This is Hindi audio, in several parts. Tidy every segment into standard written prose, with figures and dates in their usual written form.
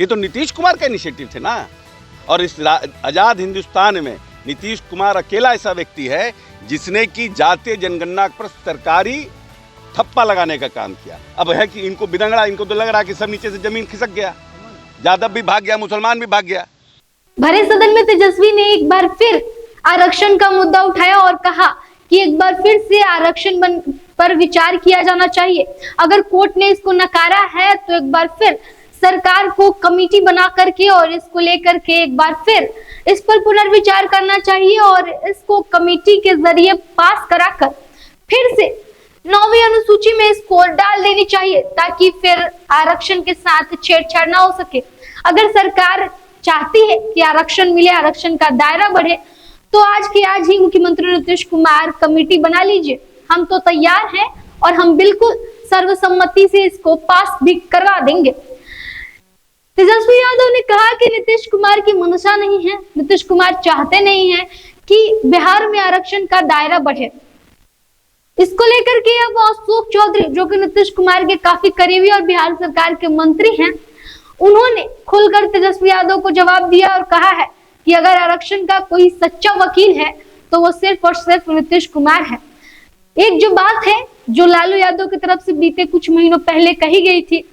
ये तो नीतीश कुमार का इनिशिएटिव थे ना। और इस आज़ाद हिंदुस्तान में नीतीश कुमार अकेला ऐसा व्यक्ति है जिसने कि जातीय जनगणना पर सरकारी थप्पा लगाने का काम किया। अब है कि इनको बिदंगड़ा, इनको तो लग रहा है कि सब नीचे से जमीन खिसक गया, यादव भी भाग गया, मुसलमान भी भाग गया। भरे सदन में तेजस्वी ने एक बार फिर आरक्षण का मुद्दा उठाया और कहा कि एक बार फिर से आरक्षण पर विचार किया जाना चाहिए। अगर कोर्ट ने इसको नकारा है तो एक बार फिर सरकार को कमेटी बना करके और इसको लेकर के एक बार फिर इस पर पुनर्विचार करना चाहिए और इसको कमेटी के जरिए पास कराकर फिर से 9वीं अनुसूची में इसको डाल देनी चाहिए ताकि फिर आरक्षण के साथ छेड़छाड़ ना हो सके। अगर सरकार चाहती है कि आरक्षण मिले, आरक्षण का दायरा बढ़े, तो आज के आज ही मुख्यमंत्री नीतीश कुमार कमेटी बना लीजिए। हम तो तैयार हैं और हम बिल्कुल सर्वसम्मति से इसको पास भी करवा देंगे। तेजस्वी यादव ने कहा कि नीतीश कुमार की मंशा नहीं है, नीतीश कुमार चाहते नहीं है कि बिहार में आरक्षण का दायरा बढ़े। इसको लेकर के अब अशोक चौधरी, जो कि नीतीश कुमार के काफी करीबी और बिहार सरकार के मंत्री हैं, उन्होंने खुलकर तेजस्वी यादव को जवाब दिया और कहा है कि अगर आरक्षण का कोई सच्चा वकील है तो वो सिर्फ और सिर्फ नीतीश कुमार है। एक जो बात है जो लालू यादव की तरफ से बीते कुछ महीनों पहले कही गई थी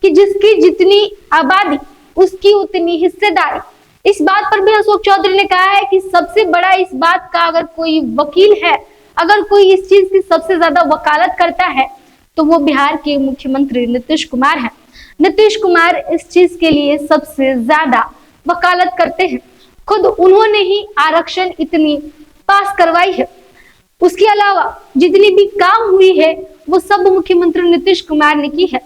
कि जिसकी जितनी आबादी उसकी उतनी हिस्सेदारी, इस बात पर भी अशोक चौधरी ने कहा है कि सबसे बड़ा इस बात का अगर कोई वकील है, अगर कोई इस चीज की सबसे ज्यादा वकालत करता है तो वो बिहार के मुख्यमंत्री नीतीश कुमार है। नीतीश कुमार इस चीज के लिए सबसे ज्यादा वकालत करते हैं, खुद उन्होंने ही आरक्षण इतनी पास करवाई है। उसके अलावा जितनी भी काम हुई है वो सब मुख्यमंत्री नीतीश कुमार ने की है,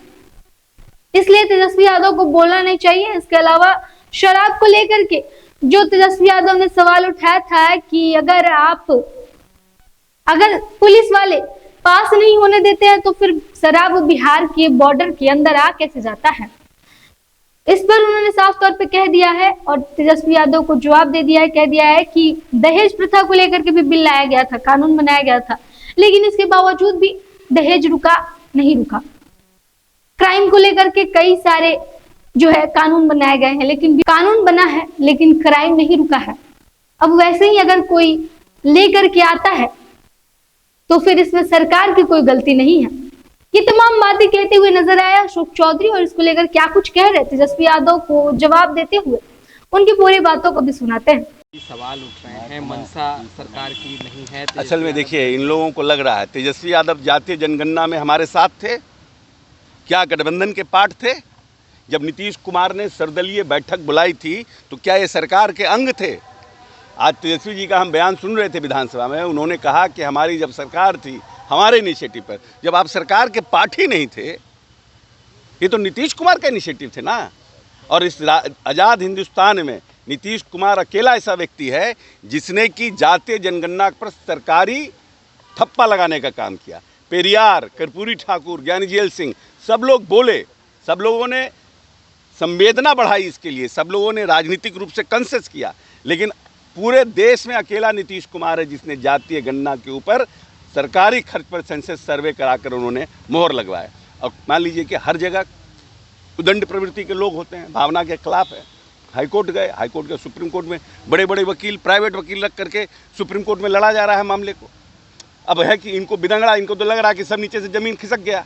इसलिए तेजस्वी यादव को बोलना नहीं चाहिए। इसके अलावा शराब को लेकर के जो तेजस्वी यादव ने सवाल उठाया था कि अगर पुलिस वाले पास नहीं होने देते हैं तो फिर शराब बिहार के बॉर्डर के अंदर आ कैसे जाता है, इस पर उन्होंने साफ तौर पे कह दिया है और तेजस्वी यादव को जवाब दे दिया है, कह दिया है कि दहेज प्रथा को लेकर के भी बिल लाया गया था, कानून बनाया गया था, लेकिन इसके बावजूद भी दहेज नहीं रुका। क्राइम को लेकर के कई सारे जो है कानून बनाए गए हैं, लेकिन कानून बना है लेकिन क्राइम नहीं रुका है। अब वैसे ही अगर कोई लेकर के आता है तो फिर इसमें सरकार की कोई गलती नहीं है। ये तमाम बातें कहते हुए नजर आया अशोक चौधरी और इसको लेकर क्या कुछ कह रहे तेजस्वी यादव को जवाब देते हुए, उनकी पूरी बातों को भी सुनाते हैं। सवाल उठ रहे हैं, मंशा सरकार की नहीं है। असल में देखिए, इन लोगों को लग रहा है तेजस्वी यादव जातीय जनगणना में हमारे साथ थे, क्या गठबंधन के पार्ट थे? जब नीतीश कुमार ने सर्वदलीय बैठक बुलाई थी तो क्या ये सरकार के अंग थे? आज तेजस्वी जी का हम बयान सुन रहे थे विधानसभा में, उन्होंने कहा कि हमारी जब सरकार थी, हमारे इनिशिएटिव पर, जब आप सरकार के पार्ट ही नहीं थे, ये तो नीतीश कुमार का इनिशिएटिव थे ना। और इस आज़ाद हिंदुस्तान में नीतीश कुमार अकेला ऐसा व्यक्ति है जिसने कि जातीय जनगणना पर सरकारी थप्पा लगाने का काम किया। पेरियार, कर्पूरी ठाकुर, ज्ञानजेल सिंह, सब लोग बोले, सब लोगों ने संवेदना बढ़ाई इसके लिए, सब लोगों ने राजनीतिक रूप से कंसेस किया, लेकिन पूरे देश में अकेला नीतीश कुमार है जिसने जातीय गणना के ऊपर सरकारी खर्च पर सेंसस सर्वे कराकर उन्होंने मोहर लगवाया। और मान लीजिए कि हर जगह उदंड प्रवृत्ति के लोग होते हैं, भावना के खिलाफ है। हाईकोर्ट गए, हाईकोर्ट के सुप्रीम कोर्ट में बड़े बड़े वकील, प्राइवेट वकील रख करके सुप्रीम कोर्ट में लड़ा जा रहा है मामले को। अब है कि इनको बिदंगड़ा, इनको तो लग रहा है कि सब नीचे से जमीन खिसक गया,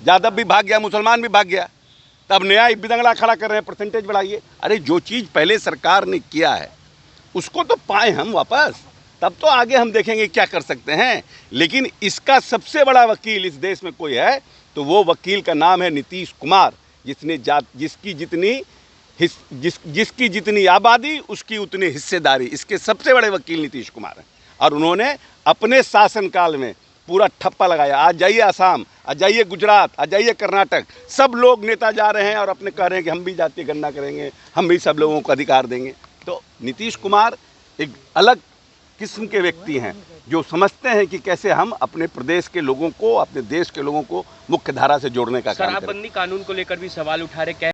यादव भी भाग गया, मुसलमान भी भाग गया, तब नया बिदंगड़ा खड़ा कर रहे हैं, परसेंटेज बढ़ाइए। अरे जो चीज़ पहले सरकार ने किया है उसको तो पाए हम वापस, तब तो आगे हम देखेंगे क्या कर सकते हैं। लेकिन इसका सबसे बड़ा वकील इस देश में कोई है तो वो वकील का नाम है नीतीश कुमार, जिसने जिसकी जितनी आबादी उसकी उतनी हिस्सेदारी, इसके सबसे बड़े वकील नीतीश कुमार हैं। और उन्होंने अपने शासनकाल में पूरा ठप्पा लगाया। आज जाइए आसाम, आज जाइए गुजरात, आज जाइए कर्नाटक, सब लोग नेता जा रहे हैं और अपने कह रहे हैं कि हम भी जातीय गणना करेंगे, हम भी सब लोगों को अधिकार देंगे। तो नीतीश कुमार एक अलग किस्म के व्यक्ति हैं जो समझते हैं कि कैसे हम अपने प्रदेश के लोगों को, अपने देश के लोगों को मुख्य धारा से जोड़ने का काम करें। शराबबंदी कानून को लेकर भी सवाल उठा रहे, कह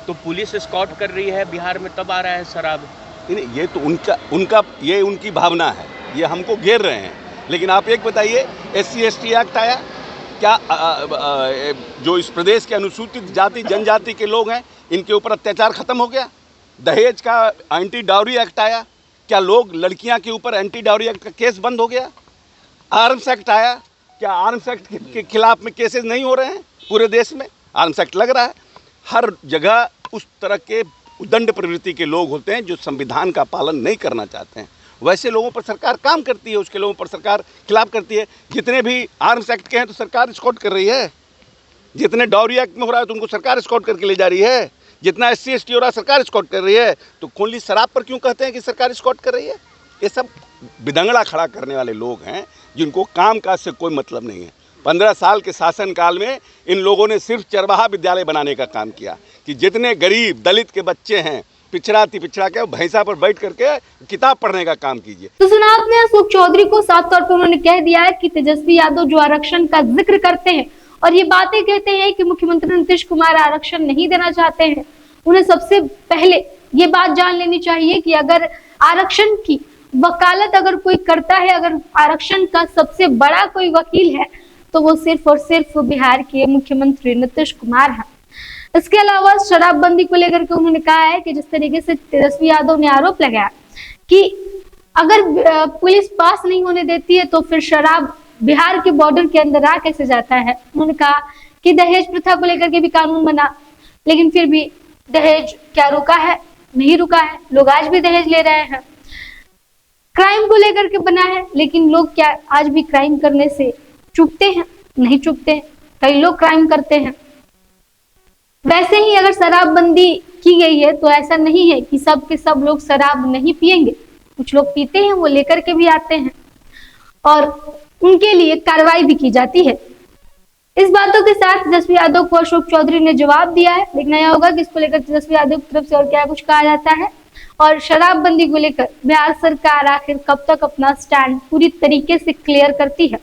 तो पुलिस एस्कॉर्ट कर रही है बिहार में, तब आ रहा है शराब। ये तो उनकी भावना है, ये हमको घेर रहे हैं। लेकिन आप एक बताइए, SC/ST एक्ट आया क्या? जो इस प्रदेश के अनुसूचित जाति जनजाति के लोग हैं, इनके ऊपर अत्याचार खत्म हो गया? दहेज का एंटी डाउरी एक्ट आया, क्या लोग लड़कियां के ऊपर एंटी डाउरी एक्ट का केस बंद हो गया? आर्म्स एक्ट आया, क्या आर्म्स एक्ट के खिलाफ में केसेस नहीं हो रहे हैं पूरे देश में? आर्म्स एक्ट लग रहा है। हर जगह उस तरह के उदंड प्रवृत्ति के लोग होते हैं जो संविधान का पालन नहीं करना चाहते हैं। वैसे लोगों पर सरकार काम करती है, उसके लोगों पर सरकार खिलाफ करती है। जितने भी आर्म्स एक्ट के हैं तो सरकार स्कॉट कर रही है, जितने डाउरी एक्ट में हो रहा है तो उनको सरकार स्कॉट करके ले जा रही है, जितना SC ST हो रहा है सरकार स्कॉट कर रही है। तो खुली शराब पर क्यों कहते हैं कि सरकार स्कॉट कर रही है? ये सब बिदंगड़ा खड़ा करने वाले लोग हैं जिनको काम काज से कोई मतलब नहीं है। 15 साल के शासनकाल में इन लोगों ने सिर्फ चरवाहा विद्यालय बनाने का काम किया कि जितने गरीब दलित के बच्चे हैं, पिछड़ा के भैंसा पर बैठ करके किताब पढ़ने का काम कीजिए। तो सुना आपने अशोक चौधरी को साफ तौर पर उन्होंने कह दिया है कि तेजस्वी यादव जो आरक्षण का जिक्र करते हैं और ये बातें कहते हैं कि मुख्यमंत्री नीतीश कुमार आरक्षण नहीं देना चाहते हैं, उन्हें सबसे पहले ये बात जान लेनी चाहिए कि अगर आरक्षण की वकालत अगर कोई करता है, अगर आरक्षण का सबसे बड़ा कोई वकील है तो वो सिर्फ और सिर्फ बिहार के मुख्यमंत्री नीतीश कुमार हैं। इसके अलावा शराबबंदी को लेकर के उन्होंने कहा है कि जिस तरीके से तेजस्वी यादव ने आरोप लगाया कि अगर पुलिस पास नहीं होने देती है तो फिर शराब बिहार के बॉर्डर के अंदर आ कैसे जाता है। उन्होंने कहा कि दहेज प्रथा को लेकर के भी कानून बना, लेकिन फिर भी दहेज क्या रुका है? नहीं रुका है, लोग आज भी दहेज ले रहे हैं। क्राइम को लेकर के बना है, लेकिन लोग क्या आज भी क्राइम करने से चूकते हैं? नहीं चूकते हैं, कई लोग क्राइम करते हैं। वैसे ही अगर शराबबंदी की गई है तो ऐसा नहीं है कि सब के सब लोग शराब नहीं पिएंगे, कुछ लोग पीते हैं, वो लेकर के भी आते हैं और उनके लिए कार्रवाई भी की जाती है। इस बातों के साथ तेजस्वी यादव को अशोक चौधरी ने जवाब दिया है। देखना यह होगा कि इसको लेकर तेजस्वी यादव की तरफ से और क्या कुछ कहा जाता है और शराबबंदी को लेकर बिहार सरकार आखिर कब तक अपना स्टैंड पूरी तरीके से क्लियर करती है।